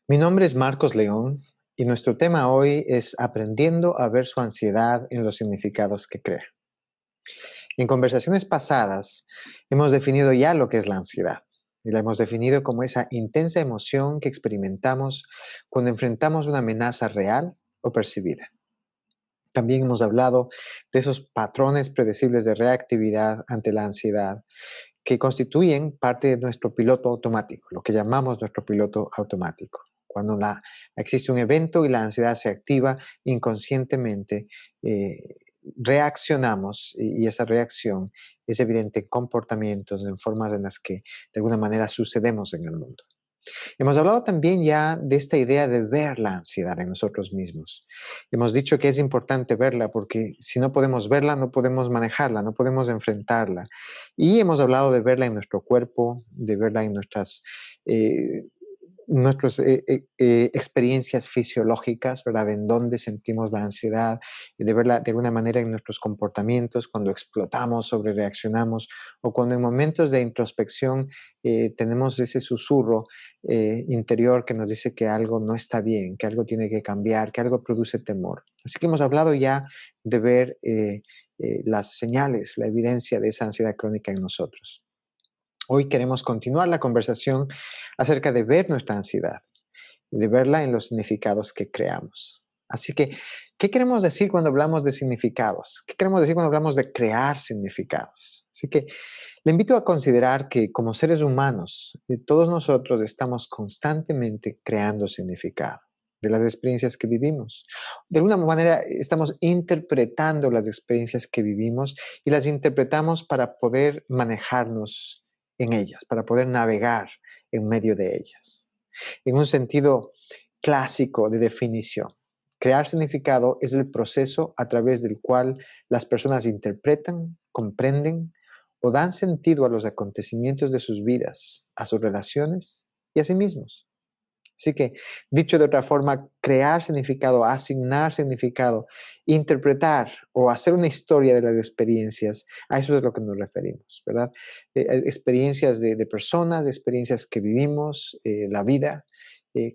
Mi nombre es Marcos León y nuestro tema hoy es aprendiendo a ver su ansiedad en los significados que crea. En conversaciones pasadas hemos definido ya lo que es la ansiedad y la hemos definido como esa intensa emoción que experimentamos cuando enfrentamos una amenaza real o percibida. También hemos hablado de esos patrones predecibles de reactividad ante la ansiedad que constituyen parte de nuestro piloto automático, lo que llamamos nuestro piloto automático. Cuando existe un evento y la ansiedad se activa inconscientemente, reaccionamos y esa reacción es evidente en comportamientos, en formas en las que de alguna manera sucedemos en el mundo. Hemos hablado también ya de esta idea de ver la ansiedad en nosotros mismos. Hemos dicho que es importante verla porque si no podemos verla, no podemos manejarla, no podemos enfrentarla. Y hemos hablado de verla en nuestro cuerpo, de verla en eh, nuestras experiencias fisiológicas, ¿verdad? En dónde sentimos la ansiedad y de verla de alguna manera en nuestros comportamientos, cuando explotamos, sobre reaccionamos o cuando en momentos de introspección tenemos ese susurro interior que nos dice que algo no está bien, que algo tiene que cambiar, que algo produce temor. Así que hemos hablado ya de ver las señales, la evidencia de esa ansiedad crónica en nosotros. Hoy queremos continuar la conversación acerca de ver nuestra ansiedad y de verla en los significados que creamos. Así que, ¿qué queremos decir cuando hablamos de significados? ¿Qué queremos decir cuando hablamos de crear significados? Así que le invito a considerar que como seres humanos, todos nosotros estamos constantemente creando significado de las experiencias que vivimos. De alguna manera estamos interpretando las experiencias que vivimos y las interpretamos para poder manejarnos en ellas, para poder navegar en medio de ellas. En un sentido clásico de definición, crear significado es el proceso a través del cual las personas interpretan, comprenden o dan sentido a los acontecimientos de sus vidas, a sus relaciones y a sí mismos. Así que, dicho de otra forma, crear significado, asignar significado, interpretar o hacer una historia de las experiencias, a eso es lo que nos referimos, ¿verdad? Experiencias de personas, de experiencias que vivimos, la vida.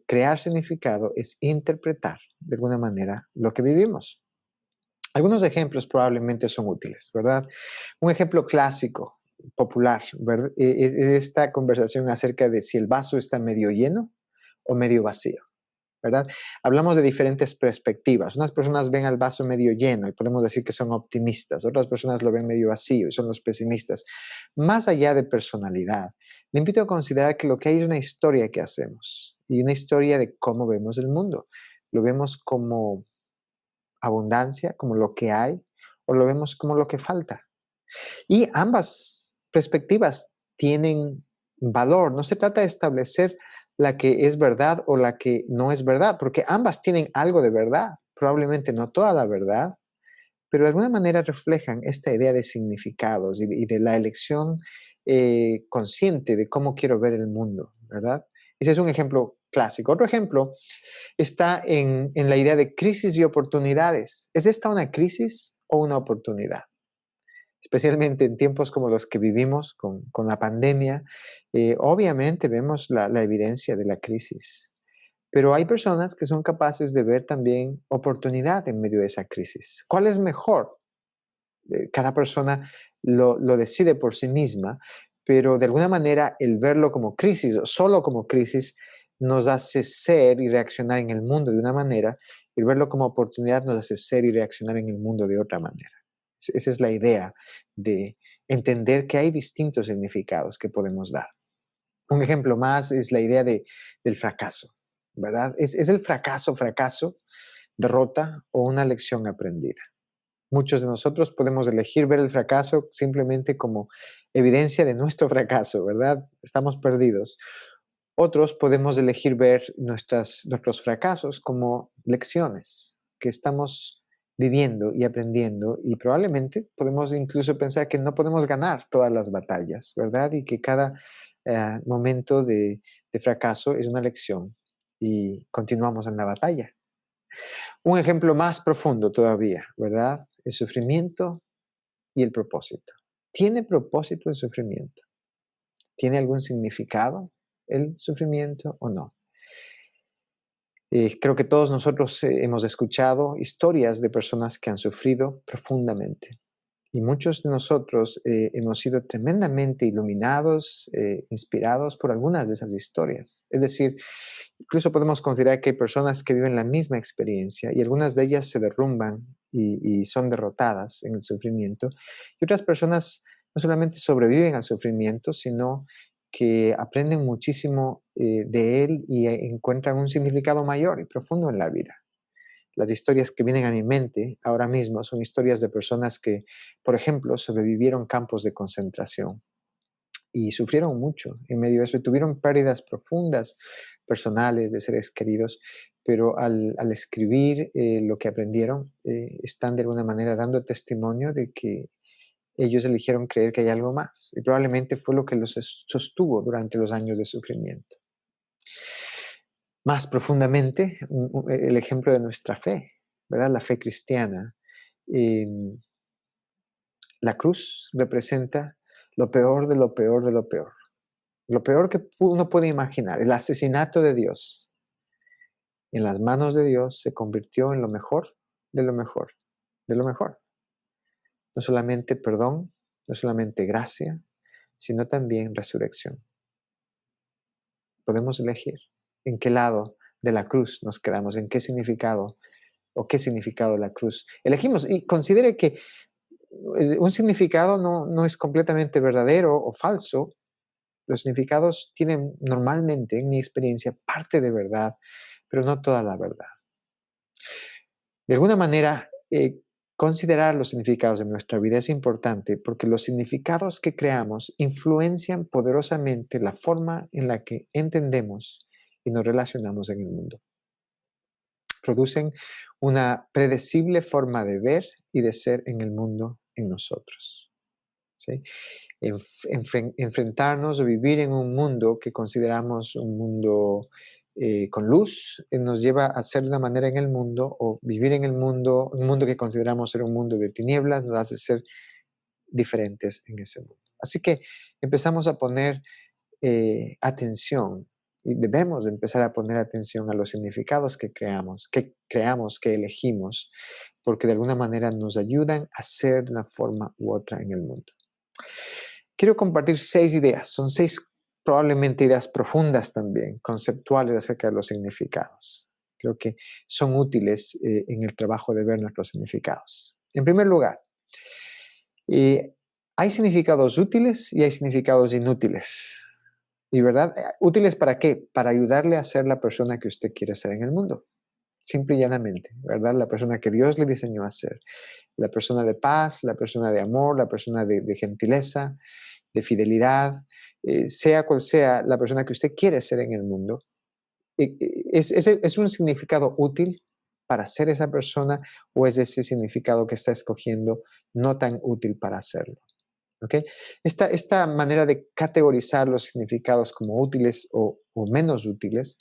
Crear significado es interpretar de alguna manera lo que vivimos. Algunos ejemplos probablemente son útiles, ¿verdad? Un ejemplo clásico, popular, ¿verdad? Es esta conversación acerca de si el vaso está medio lleno o medio vacío, ¿verdad? Hablamos de diferentes perspectivas. Unas personas ven al vaso medio lleno y podemos decir que son optimistas. Otras personas lo ven medio vacío y son los pesimistas. Más allá de personalidad, le invito a considerar que lo que hay es una historia que hacemos y una historia de cómo vemos el mundo. Lo vemos como abundancia, como lo que hay, o lo vemos como lo que falta. Y ambas perspectivas tienen valor. No se trata de establecer la que es verdad o la que no es verdad, porque ambas tienen algo de verdad, probablemente no toda la verdad, pero de alguna manera reflejan esta idea de significados y de la elección consciente de cómo quiero ver el mundo, ¿verdad? Ese es un ejemplo clásico. Otro ejemplo está en la idea de crisis y oportunidades. ¿Es esta una crisis o una oportunidad? Especialmente en tiempos como los que vivimos con la pandemia, obviamente vemos la evidencia de la crisis, pero hay personas que son capaces de ver también oportunidad en medio de esa crisis. ¿Cuál es mejor? Cada persona lo decide por sí misma, pero de alguna manera el verlo como crisis o solo como crisis nos hace ser y reaccionar en el mundo de una manera, y verlo como oportunidad nos hace ser y reaccionar en el mundo de otra manera. Esa es la idea de entender que hay distintos significados que podemos dar. Un ejemplo más es la idea del fracaso, ¿verdad? ¿Es el fracaso, derrota o una lección aprendida? Muchos de nosotros podemos elegir ver el fracaso simplemente como evidencia de nuestro fracaso, ¿verdad? Estamos perdidos. Otros podemos elegir ver nuestros fracasos como lecciones que estamos viviendo y aprendiendo, y probablemente podemos incluso pensar que no podemos ganar todas las batallas, ¿verdad? Y que cada momento de fracaso es una lección y continuamos en la batalla. Un ejemplo más profundo todavía, ¿verdad? El sufrimiento y el propósito. ¿Tiene propósito el sufrimiento? ¿Tiene algún significado el sufrimiento o no? Creo que todos nosotros hemos escuchado historias de personas que han sufrido profundamente. Y muchos de nosotros hemos sido tremendamente iluminados, inspirados por algunas de esas historias. Es decir, incluso podemos considerar que hay personas que viven la misma experiencia y algunas de ellas se derrumban y son derrotadas en el sufrimiento. Y otras personas no solamente sobreviven al sufrimiento, sino que aprenden muchísimo de él y encuentran un significado mayor y profundo en la vida. Las historias que vienen a mi mente ahora mismo son historias de personas que, por ejemplo, sobrevivieron campos de concentración y sufrieron mucho en medio de eso y tuvieron pérdidas profundas personales de seres queridos, pero al escribir lo que aprendieron, están de alguna manera dando testimonio de que ellos eligieron creer que hay algo más y probablemente fue lo que los sostuvo durante los años de sufrimiento. Más profundamente, el ejemplo de nuestra fe, ¿verdad? La fe cristiana. em, la cruz representa lo peor de lo peor de lo peor. Lo peor que uno puede imaginar, el asesinato de Dios en las manos de Dios se convirtió en lo mejor de lo mejor, de lo mejor. No solamente perdón, no solamente gracia, sino también resurrección. Podemos elegir en qué lado de la cruz nos quedamos, en qué significado o qué significado la cruz elegimos. Y considere que un significado no es completamente verdadero o falso. Los significados tienen normalmente, en mi experiencia, parte de verdad, pero no toda la verdad. De alguna manera, considerar los significados de nuestra vida es importante porque los significados que creamos influencian poderosamente la forma en la que entendemos y nos relacionamos en el mundo. Producen una predecible forma de ver y de ser en el mundo en nosotros. ¿Sí? Enfrentarnos o vivir en un mundo que consideramos un mundo con luz, nos lleva a ser de una manera en el mundo, o vivir en el mundo, un mundo que consideramos ser un mundo de tinieblas, nos hace ser diferentes en ese mundo. Así que empezamos a poner atención, y debemos empezar a poner atención a los significados que creamos, que elegimos, porque de alguna manera nos ayudan a ser de una forma u otra en el mundo. Quiero compartir 6 ideas, son 6 probablemente ideas profundas también, conceptuales acerca de los significados. Creo que son útiles en el trabajo de ver nuestros significados. En primer lugar, hay significados útiles y hay significados inútiles. ¿Y verdad? ¿Útiles para qué? Para ayudarle a ser la persona que usted quiere ser en el mundo. Simple y llanamente, ¿verdad? La persona que Dios le diseñó a ser. La persona de paz, la persona de amor, la persona de gentileza, de fidelidad, sea cual sea la persona que usted quiere ser en el mundo. ¿Es un significado útil para ser esa persona o es ese significado que está escogiendo no tan útil para hacerlo? ¿Okay? Esta manera de categorizar los significados como útiles o menos útiles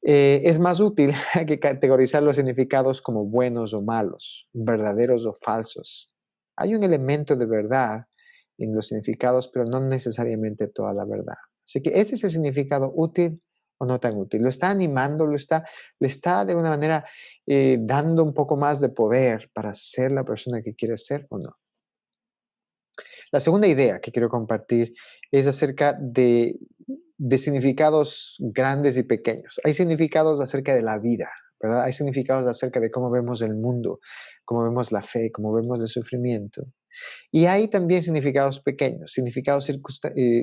es más útil que categorizar los significados como buenos o malos, verdaderos o falsos. Hay un elemento de verdad en los significados, pero no necesariamente toda la verdad. Así que ¿es ese significado útil o no tan útil? ¿Lo está animando? ¿Le está de alguna manera dando un poco más de poder para ser la persona que quiere ser o no? La segunda idea que quiero compartir es acerca de significados grandes y pequeños. Hay significados acerca de la vida, ¿verdad? Hay significados acerca de cómo vemos el mundo, cómo vemos la fe, cómo vemos el sufrimiento. Y hay también significados pequeños, significados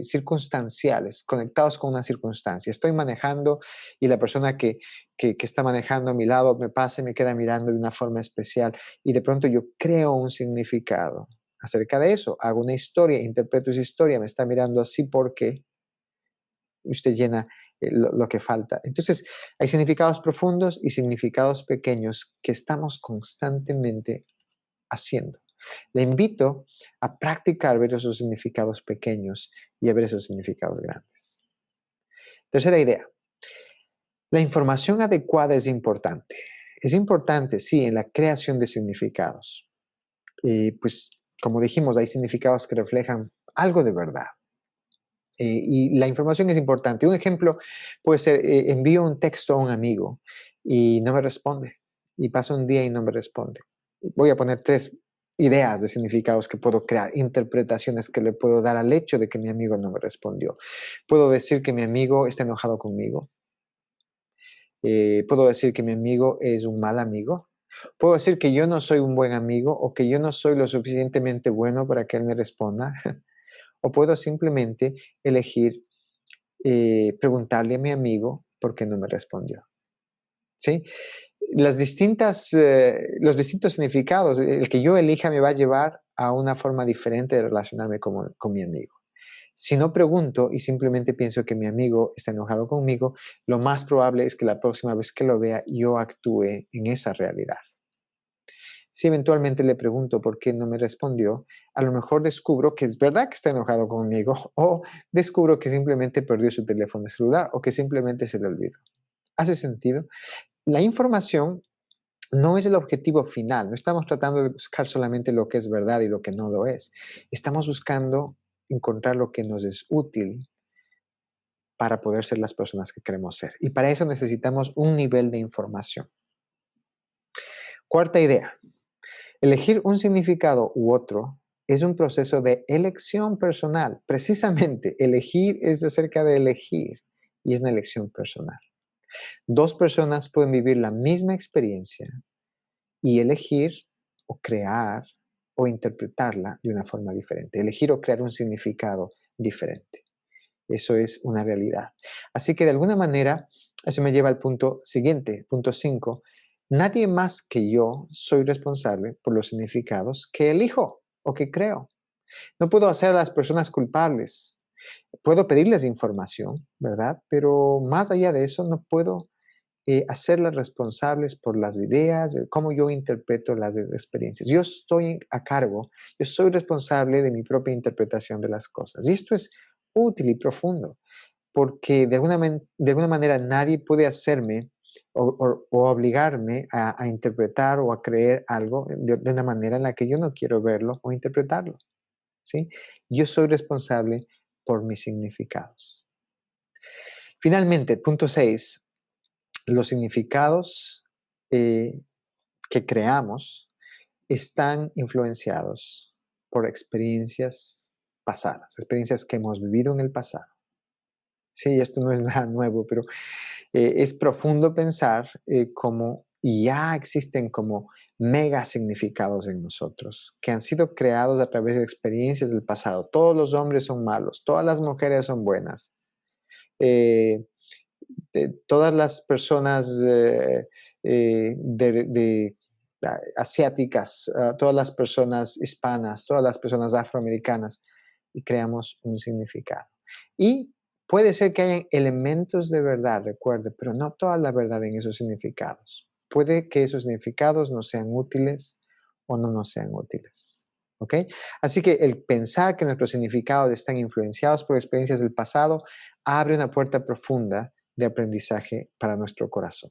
circunstanciales, conectados con una circunstancia. Estoy manejando y la persona que está manejando a mi lado me pasa y me queda mirando de una forma especial y de pronto yo creo un significado acerca de eso. Hago una historia, interpreto esa historia, me está mirando así porque usted llena lo que falta. Entonces, hay significados profundos y significados pequeños que estamos constantemente haciendo. Le invito a practicar ver esos significados pequeños y a ver esos significados grandes. Tercera idea. La información adecuada es importante. Es importante, sí, en la creación de significados. Pues, como dijimos, hay significados que reflejan algo de verdad. Y la información es importante. Un ejemplo puede ser, envío un texto a un amigo y no me responde. Y pasa un día y no me responde. Voy a poner 3 ideas de significados que puedo crear, interpretaciones que le puedo dar al hecho de que mi amigo no me respondió. Puedo decir que mi amigo está enojado conmigo. Puedo decir que mi amigo es un mal amigo. Puedo decir que yo no soy un buen amigo o que yo no soy lo suficientemente bueno para que él me responda. O puedo simplemente elegir preguntarle a mi amigo por qué no me respondió. ¿Sí? Los distintos significados, el que yo elija me va a llevar a una forma diferente de relacionarme con mi amigo. Si no pregunto y simplemente pienso que mi amigo está enojado conmigo, lo más probable es que la próxima vez que lo vea yo actúe en esa realidad. Si eventualmente le pregunto por qué no me respondió, a lo mejor descubro que es verdad que está enojado conmigo o descubro que simplemente perdió su teléfono celular o que simplemente se le olvidó. ¿Hace sentido? La información no es el objetivo final, no estamos tratando de buscar solamente lo que es verdad y lo que no lo es. Estamos buscando encontrar lo que nos es útil para poder ser las personas que queremos ser. Y para eso necesitamos un nivel de información. Cuarta idea, elegir un significado u otro es un proceso de elección personal. Precisamente, elegir es acerca de elegir y es una elección personal. Dos personas pueden vivir la misma experiencia y elegir o crear o interpretarla de una forma diferente, elegir o crear un significado diferente. Eso es una realidad. Así que de alguna manera, eso me lleva al punto siguiente, punto 5. Nadie más que yo soy responsable por los significados que elijo o que creo. No puedo hacer a las personas culpables. Puedo pedirles información, ¿verdad? Pero más allá de eso, no puedo hacerlas responsables por las ideas, de cómo yo interpreto las experiencias. Yo estoy a cargo, yo soy responsable de mi propia interpretación de las cosas. Y esto es útil y profundo, porque de alguna manera nadie puede hacerme o obligarme a interpretar o a creer algo de una manera en la que yo no quiero verlo o interpretarlo. ¿Sí? Yo soy responsable por mis significados. Finalmente, punto 6, los significados eh, que creamos están influenciados por experiencias pasadas, experiencias que hemos vivido en el pasado. Sí, esto no es nada nuevo, pero es profundo pensar cómo ya existen como mega significados en nosotros, que han sido creados a través de experiencias del pasado. Todos los hombres son malos, todas las mujeres son buenas. Eh, Todas las personas asiáticas, todas las personas hispanas, todas las personas afroamericanas, y creamos un significado. Y puede ser que hayan elementos de verdad, recuerde, pero no toda la verdad en esos significados. Puede que esos significados no sean útiles o no nos sean útiles. ¿Ok? Así que el pensar que nuestros significados están influenciados por experiencias del pasado abre una puerta profunda de aprendizaje para nuestro corazón.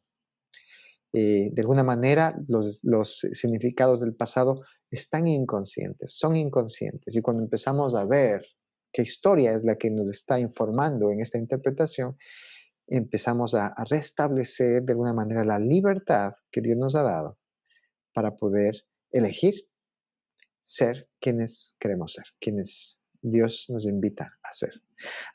De alguna manera, los significados del pasado están inconscientes, son inconscientes. Y cuando empezamos a ver qué historia es la que nos está informando en esta interpretación, empezamos a restablecer de alguna manera la libertad que Dios nos ha dado para poder elegir ser quienes queremos ser, quienes Dios nos invita a ser.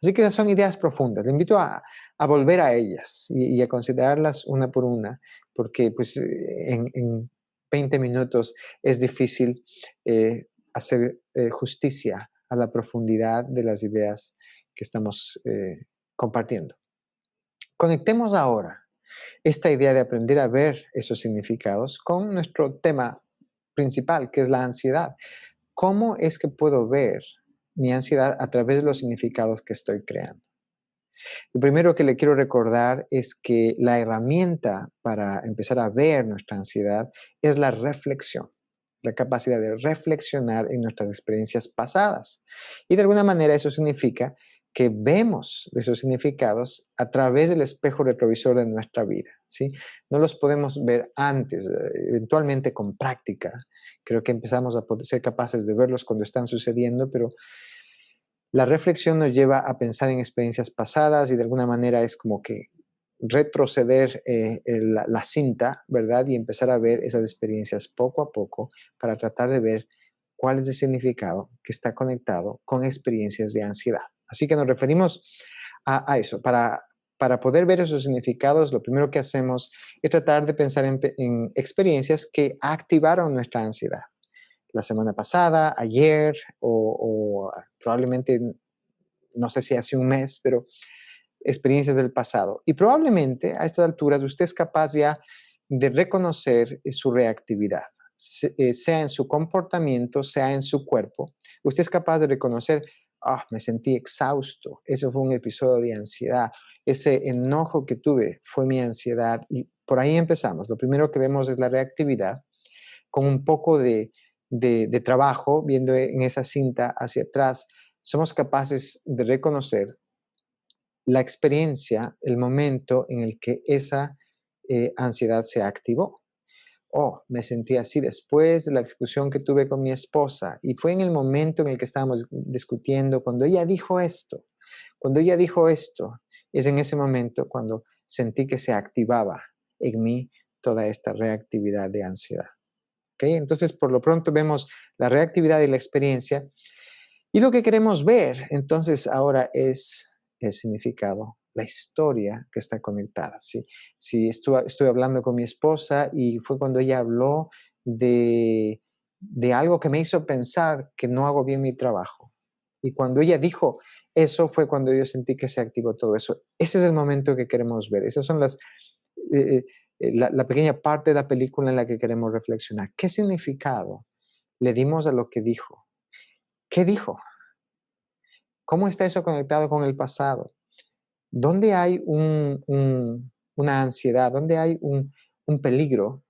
Así que esas son ideas profundas. Le invito a volver a ellas y a considerarlas una por una, porque pues en 20 minutos es difícil hacer justicia a la profundidad de las ideas que estamos compartiendo. Conectemos ahora esta idea de aprender a ver esos significados con nuestro tema principal, que es la ansiedad. ¿Cómo es que puedo ver mi ansiedad a través de los significados que estoy creando? Lo primero que le quiero recordar es que la herramienta para empezar a ver nuestra ansiedad es la reflexión, la capacidad de reflexionar en nuestras experiencias pasadas. Y de alguna manera eso significa que vemos esos significados a través del espejo retrovisor de nuestra vida, ¿sí? No los podemos ver antes, eventualmente con práctica. Creo que empezamos a poder ser capaces de verlos cuando están sucediendo, pero la reflexión nos lleva a pensar en experiencias pasadas y de alguna manera es como que retroceder la cinta, ¿verdad? Y empezar a ver esas experiencias poco a poco para tratar de ver cuál es el significado que está conectado con experiencias de ansiedad. Así que nos referimos a eso. Para poder ver esos significados, lo primero que hacemos es tratar de pensar en experiencias que activaron nuestra ansiedad. La semana pasada, ayer o probablemente, no sé si hace un mes, pero experiencias del pasado. Y probablemente a estas alturas usted es capaz ya de reconocer su reactividad, sea en su comportamiento, sea en su cuerpo. Usted es capaz de reconocer, me sentí exhausto, ese fue un episodio de ansiedad, ese enojo que tuve fue mi ansiedad. Y por ahí empezamos. Lo primero que vemos es la reactividad, con un poco de trabajo, viendo en esa cinta hacia atrás, somos capaces de reconocer la experiencia, el momento en el que esa ansiedad se activó. Me sentí así después de la discusión que tuve con mi esposa y fue en el momento en el que estábamos discutiendo, cuando ella dijo esto, es en ese momento cuando sentí que se activaba en mí toda esta reactividad de ansiedad. ¿Okay? Entonces, por lo pronto vemos la reactividad y la experiencia. Y lo que queremos ver entonces ahora es el significado, la historia que está conectada. Si estuve hablando con mi esposa y fue cuando ella habló de algo que me hizo pensar que no hago bien mi trabajo. Y cuando ella dijo eso fue cuando yo sentí que se activó todo eso. Ese es el momento que queremos ver. Esas son la pequeña parte de la película en la que queremos reflexionar. ¿Qué significado le dimos a lo que dijo? ¿Qué dijo? ¿Cómo está eso conectado con el pasado? ¿Dónde hay una ansiedad? ¿Dónde hay un peligro?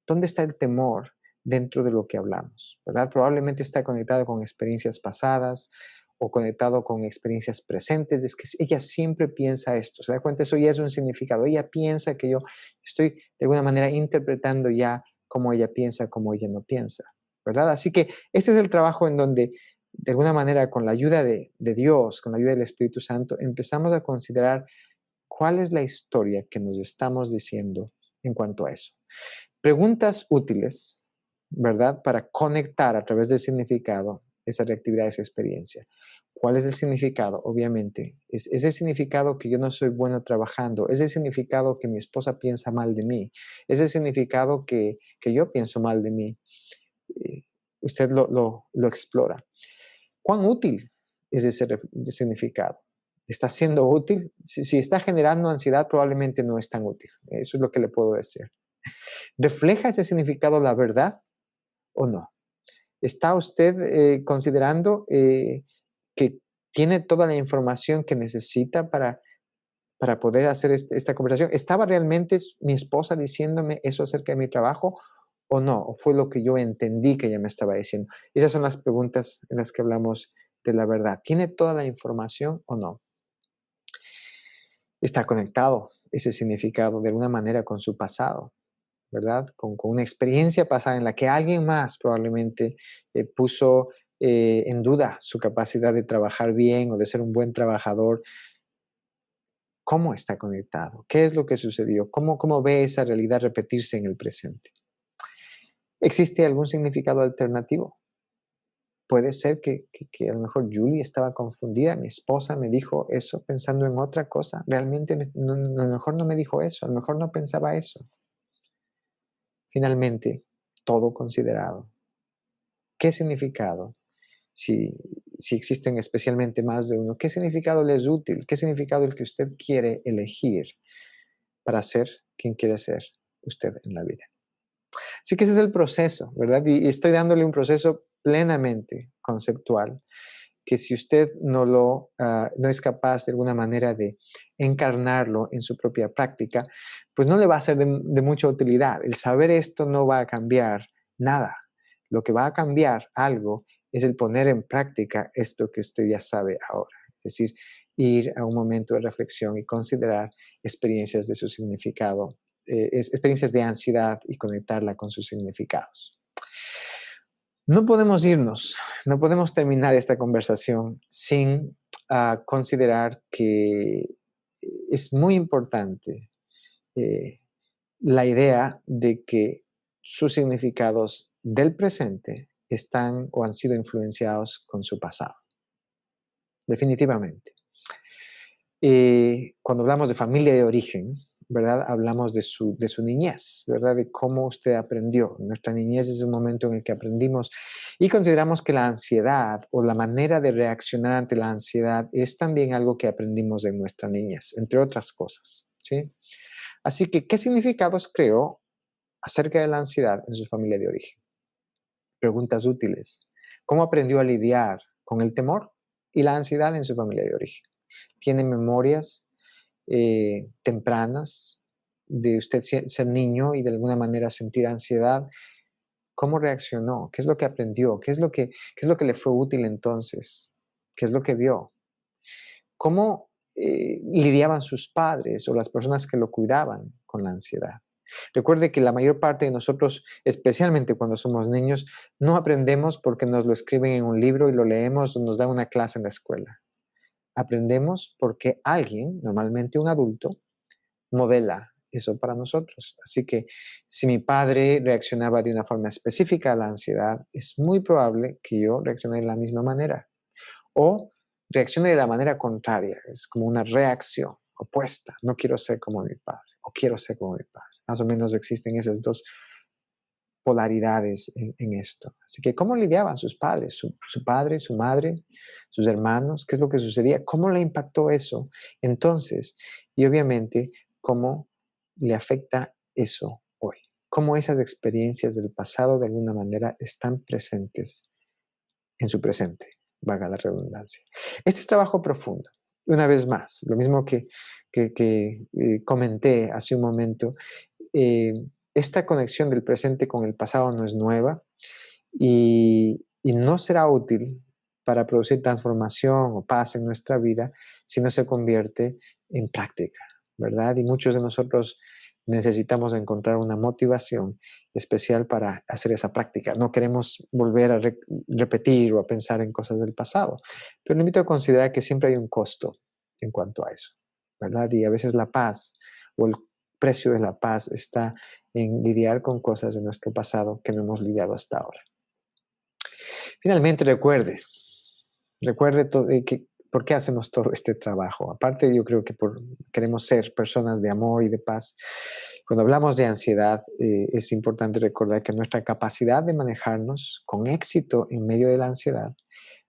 ¿Dónde está el temor dentro de lo que hablamos? ¿Verdad? Probablemente está conectado con experiencias pasadas o conectado con experiencias presentes. Es que ella siempre piensa esto. ¿Se da cuenta? Eso ya es un significado. Ella piensa que yo estoy de alguna manera interpretando ya cómo ella piensa, cómo ella no piensa. ¿Verdad? Así que este es el trabajo en donde de alguna manera, con la ayuda de Dios, con la ayuda del Espíritu Santo, empezamos a considerar cuál es la historia que nos estamos diciendo en cuanto a eso. Preguntas útiles, ¿verdad? Para conectar a través del significado esa reactividad, esa experiencia. ¿Cuál es el significado? Obviamente, es ese significado que yo no soy bueno trabajando, es el significado que mi esposa piensa mal de mí, es el significado que yo pienso mal de mí. Usted lo explora. ¿Cuán útil es ese significado? ¿Está siendo útil? Si está generando ansiedad, probablemente no es tan útil. Eso es lo que le puedo decir. ¿Refleja ese significado la verdad o no? ¿Está usted considerando que tiene toda la información que necesita para poder hacer esta conversación? ¿Estaba realmente mi esposa diciéndome eso acerca de mi trabajo o no? ¿O fue lo que yo entendí que ella me estaba diciendo? Esas son las preguntas en las que hablamos de la verdad. ¿Tiene toda la información o no? ¿Está conectado ese significado de alguna manera con su pasado? ¿Verdad? Con una experiencia pasada en la que alguien más probablemente puso en duda su capacidad de trabajar bien o de ser un buen trabajador. ¿Cómo está conectado? ¿Qué es lo que sucedió? ¿Cómo ve esa realidad repetirse en el presente? ¿Existe algún significado alternativo? Puede ser que a lo mejor Julie estaba confundida, mi esposa me dijo eso pensando en otra cosa. Realmente a lo mejor no me dijo eso, a lo mejor no pensaba eso. Finalmente, todo considerado. ¿Qué significado? Si existen especialmente más de uno, ¿qué significado le es útil? ¿Qué significado es el que usted quiere elegir para ser quien quiere ser usted en la vida? Así que ese es el proceso, ¿verdad? Y estoy dándole un proceso plenamente conceptual, que si usted no es capaz de alguna manera de encarnarlo en su propia práctica, pues no le va a ser de mucha utilidad. El saber esto no va a cambiar nada. Lo que va a cambiar algo es el poner en práctica esto que usted ya sabe ahora. Es decir, ir a un momento de reflexión y considerar experiencias de su significado, experiencias de ansiedad y conectarla con sus significados. No podemos irnos, no podemos terminar esta conversación sin considerar que es muy importante eh, la idea de que sus significados del presente están o han sido influenciados con su pasado, definitivamente. Cuando hablamos de familia de origen, ¿verdad? Hablamos de su niñez, ¿verdad? De cómo usted aprendió. Nuestra niñez es un momento en el que aprendimos y consideramos que la ansiedad o la manera de reaccionar ante la ansiedad es también algo que aprendimos en nuestra niñez, entre otras cosas, ¿sí? Así que, ¿qué significados creó acerca de la ansiedad en su familia de origen? Preguntas útiles. ¿Cómo aprendió a lidiar con el temor y la ansiedad en su familia de origen? ¿Tiene memorias tempranas de usted ser niño y de alguna manera sentir ansiedad? ¿Cómo reaccionó? ¿Qué es lo que aprendió? ¿Qué es lo que le fue útil entonces? ¿Qué es lo que vio? ¿Cómo lidiaban sus padres o las personas que lo cuidaban con la ansiedad? Recuerde que la mayor parte de nosotros, especialmente cuando somos niños, no aprendemos porque nos lo escriben en un libro y lo leemos o nos dan una clase en la escuela. Aprendemos porque alguien, normalmente un adulto, modela eso para nosotros. Así que si mi padre reaccionaba de una forma específica a la ansiedad, es muy probable que yo reaccione de la misma manera. O reaccione de la manera contraria, es como una reacción opuesta. No quiero ser como mi padre o quiero ser como mi padre. Más o menos existen esas dos polaridades en esto. Así que, ¿cómo lidiaban sus padres? Su padre, su madre, sus hermanos, ¿qué es lo que sucedía? ¿Cómo le impactó eso? Entonces, y obviamente, ¿cómo le afecta eso hoy? ¿Cómo esas experiencias del pasado de alguna manera están presentes en su presente? Valga la redundancia. Este es trabajo profundo. Una vez más, lo mismo que comenté hace un momento, eh, esta conexión del presente con el pasado no es nueva y no será útil para producir transformación o paz en nuestra vida si no se convierte en práctica, ¿verdad? Y muchos de nosotros necesitamos encontrar una motivación especial para hacer esa práctica. No queremos volver a repetir o a pensar en cosas del pasado, pero le invito a considerar que siempre hay un costo en cuanto a eso, ¿verdad? Y a veces la paz o el precio de la paz está en lidiar con cosas de nuestro pasado que no hemos lidiado hasta ahora. Finalmente, recuerde por qué hacemos todo este trabajo. Aparte, yo creo que queremos ser personas de amor y de paz. Cuando hablamos de ansiedad, es importante recordar que nuestra capacidad de manejarnos con éxito en medio de la ansiedad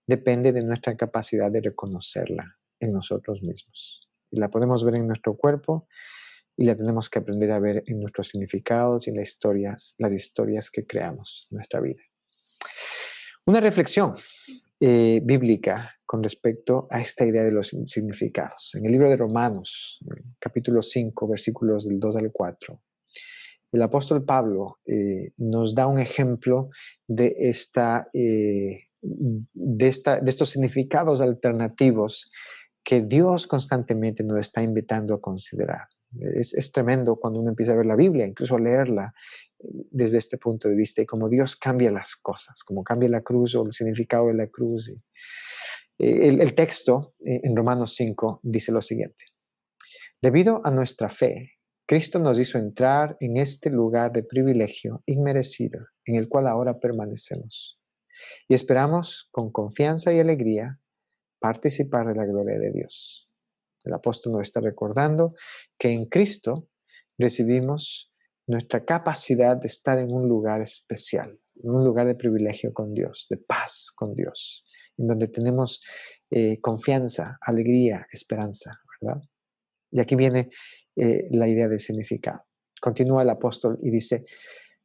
depende de nuestra capacidad de reconocerla en nosotros mismos. Y la podemos ver en nuestro cuerpo y la tenemos que aprender a ver en nuestros significados y las historias que creamos en nuestra vida. Una reflexión bíblica con respecto a esta idea de los significados. En el libro de Romanos, capítulo 5, versículos del 2 al 4, el apóstol Pablo nos da un ejemplo de estos significados alternativos que Dios constantemente nos está invitando a considerar. Es tremendo cuando uno empieza a ver la Biblia, incluso a leerla desde este punto de vista, y cómo Dios cambia las cosas, como cambia la cruz o el significado de la cruz. El texto en Romanos 5 dice lo siguiente: debido a nuestra fe, Cristo nos hizo entrar en este lugar de privilegio inmerecido, en el cual ahora permanecemos. Y esperamos con confianza y alegría participar de la gloria de Dios. El apóstol nos está recordando que en Cristo recibimos nuestra capacidad de estar en un lugar especial, en un lugar de privilegio con Dios, de paz con Dios, en donde tenemos confianza, alegría, esperanza, ¿verdad? Y aquí viene la idea de significado. Continúa el apóstol y dice: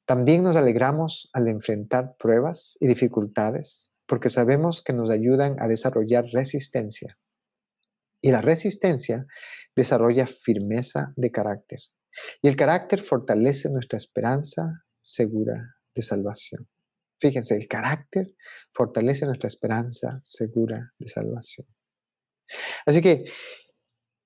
también nos alegramos al enfrentar pruebas y dificultades porque sabemos que nos ayudan a desarrollar resistencia. Y la resistencia desarrolla firmeza de carácter. Y el carácter fortalece nuestra esperanza segura de salvación. Fíjense, el carácter fortalece nuestra esperanza segura de salvación. Así que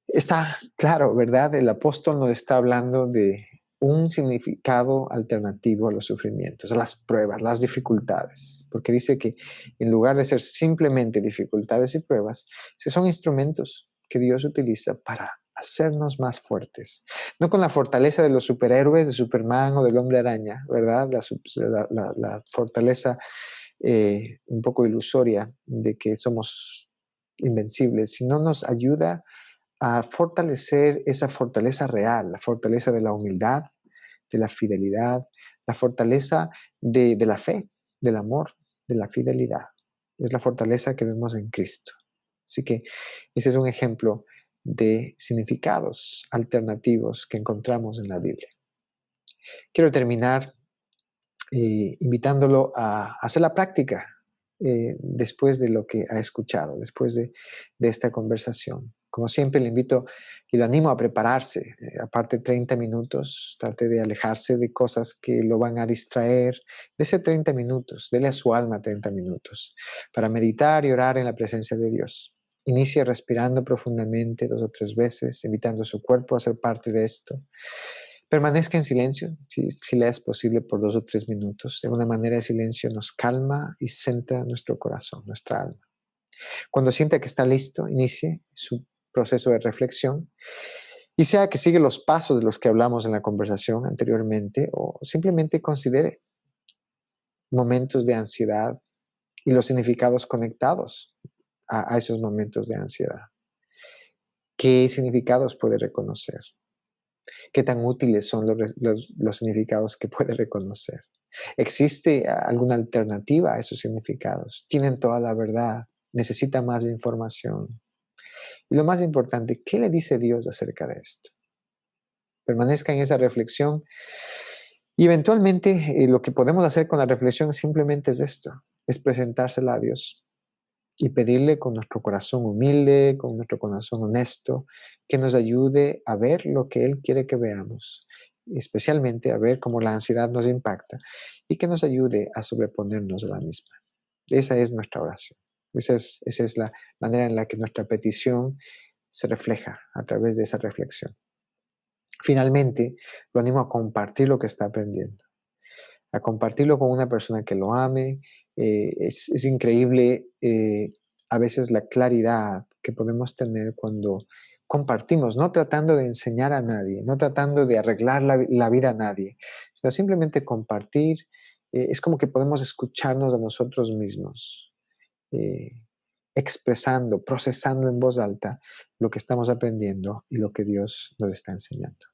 está claro, ¿verdad? El apóstol nos está hablando de un significado alternativo a los sufrimientos, a las pruebas, las dificultades, porque dice que en lugar de ser simplemente dificultades y pruebas, son instrumentos que Dios utiliza para hacernos más fuertes. No con la fortaleza de los superhéroes, de Superman o del Hombre Araña, ¿verdad? La fortaleza un poco ilusoria de que somos invencibles, sino nos ayuda a fortalecer esa fortaleza real, la fortaleza de la humildad, de la fidelidad, la fortaleza de la fe, del amor, de la fidelidad. Es la fortaleza que vemos en Cristo. Así que ese es un ejemplo de significados alternativos que encontramos en la Biblia. Quiero terminar invitándolo a hacer la práctica después de lo que ha escuchado, después de esta conversación. Como siempre, le invito y lo animo a prepararse. Aparte 30 minutos, trate de alejarse de cosas que lo van a distraer. Dese 30 minutos, dele a su alma 30 minutos para meditar y orar en la presencia de Dios. Inicie respirando profundamente 2 o 3 veces, invitando a su cuerpo a ser parte de esto. Permanezca en silencio, si le es posible, por 2 o 3 minutos. De una manera de silencio nos calma y centra nuestro corazón, nuestra alma. Cuando sienta que está listo, inicie su proceso de reflexión y sea que sigue los pasos de los que hablamos en la conversación anteriormente o simplemente considere momentos de ansiedad y los significados conectados a esos momentos de ansiedad. ¿Qué significados puede reconocer? ¿Qué tan útiles son los significados que puede reconocer? ¿Existe alguna alternativa a esos significados? ¿Tienen toda la verdad? ¿Necesita más información? Y lo más importante, ¿qué le dice Dios acerca de esto? Permanezca en esa reflexión y eventualmente lo que podemos hacer con la reflexión simplemente es esto, es presentársela a Dios y pedirle con nuestro corazón humilde, con nuestro corazón honesto, que nos ayude a ver lo que Él quiere que veamos, especialmente a ver cómo la ansiedad nos impacta y que nos ayude a sobreponernos a la misma. Esa es nuestra oración. Esa es la manera en la que nuestra petición se refleja a través de esa reflexión. Finalmente, lo animo a compartir lo que está aprendiendo, a compartirlo con una persona que lo ame. Es increíble a veces la claridad que podemos tener cuando compartimos, no tratando de enseñar a nadie, no tratando de arreglar la vida a nadie, sino simplemente compartir. Es como que podemos escucharnos a nosotros mismos, eh, expresando, procesando en voz alta lo que estamos aprendiendo y lo que Dios nos está enseñando.